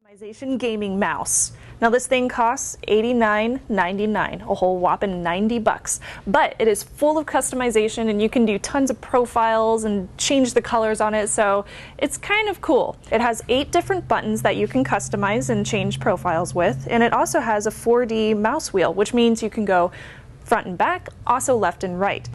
Customization gaming mouse. Now this thing costs $89.99, a whole whopping 90 bucks, but it is full of customization and you can do tons of profiles and change the colors on it, so it's kind of cool. It has 8 different buttons that you can customize and change profiles with, and it also has a 4D mouse wheel, which means you can go front and back, also left and right.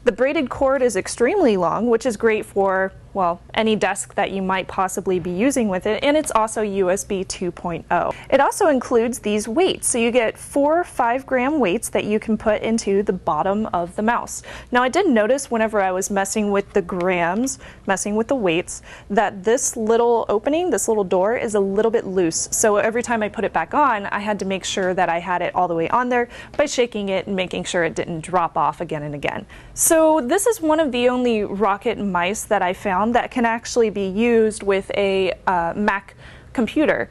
The braided cord is extremely long, which is great for, well, any desk that you might possibly be using with it, and it's also USB 2.0. It also includes these weights, so you get 4 5-gram weights that you can put into the bottom of the mouse. Now I did notice whenever I was messing with the grams, messing with the weights, that this little opening, this little door, is a little bit loose, so every time I put it back on, I had to make sure that I had it all the way on there by shaking it and making sure it didn't drop off again and again. So this is one of the only Rocket mice that I found that can actually be used with a Mac computer.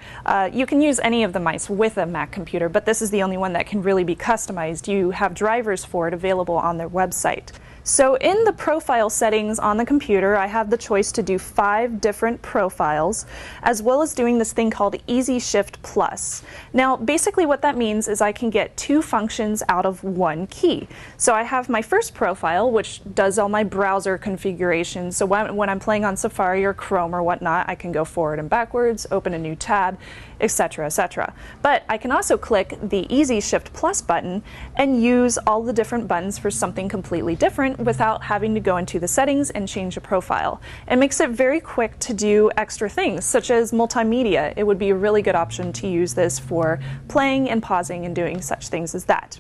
You can use any of the mice with a Mac computer, but this is the only one that can really be customized. You have drivers for it available on their website. So in the profile settings on the computer, I have the choice to do 5 different profiles, as well as doing this thing called Easy Shift Plus. Now, basically what that means is I can get 2 functions out of 1 key. So I have my first profile, which does all my browser configurations. So when I'm playing on Safari or Chrome or whatnot, I can go forward and backwards, open a new tab, etc., etc. But I can also click the Easy Shift Plus button and use all the different buttons for something completely different without having to go into the settings and change a profile. It makes it very quick to do extra things, such as multimedia. It would be a really good option to use this for playing and pausing and doing such things as that.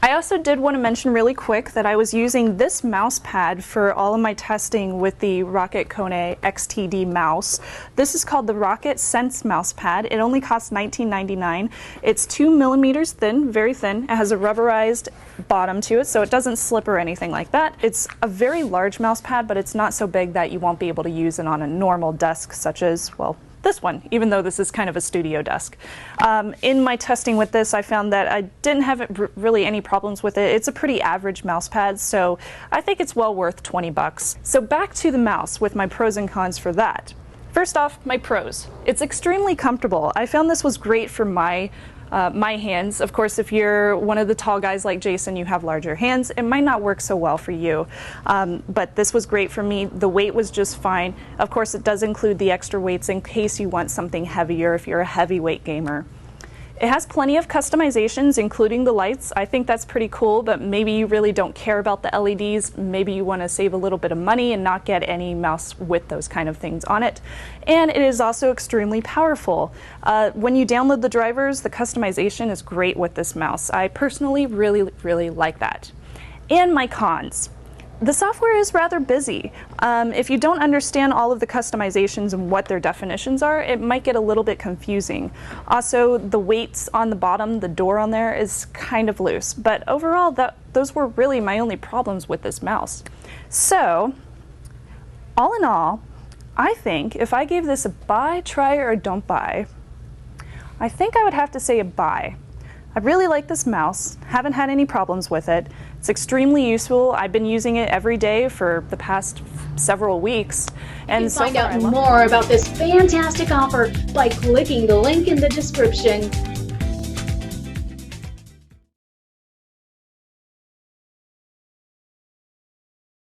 I also did want to mention really quick that I was using this mouse pad for all of my testing with the Rocket Kone XTD mouse. This is called the Rocket Sense mouse pad. It only costs $19.99. It's 2 millimeters thin, very thin. It has a rubberized bottom to it, so it doesn't slip or anything like that. It's a very large mouse pad, but it's not so big that you won't be able to use it on a normal desk, such as, well, this one, even though this is kind of a studio desk. In my testing with this, I found that I didn't have really any problems with it. It's a pretty average mouse pad, so I think it's well worth 20 bucks. So back to the mouse with my pros and cons for that. First off, my pros. It's extremely comfortable. I found this was great for my hands. Of course, if you're one of the tall guys like Jason, you have larger hands, it might not work so well for you. But this was great for me. The weight was just fine. Of course, it does include the extra weights in case you want something heavier if you're a heavyweight gamer. It has plenty of customizations, including the lights. I think that's pretty cool, but maybe you really don't care about the LEDs. Maybe you want to save a little bit of money and not get any mouse with those kind of things on it. And it is also extremely powerful. When you download the drivers, the customization is great with this mouse. I personally really like that. And my cons. The software is rather busy. If you don't understand all of the customizations and what their definitions are, it might get a little bit confusing. Also, the weights on the bottom, the door on there, is kind of loose. But overall, those were really my only problems with this mouse. So, all in all, I think if I gave this a buy, try, or don't buy, I think I would have to say a buy. I really like this mouse, haven't had any problems with it. It's extremely useful. I've been using it every day for the past several weeks. And you can find out more about this fantastic offer by clicking the link in the description.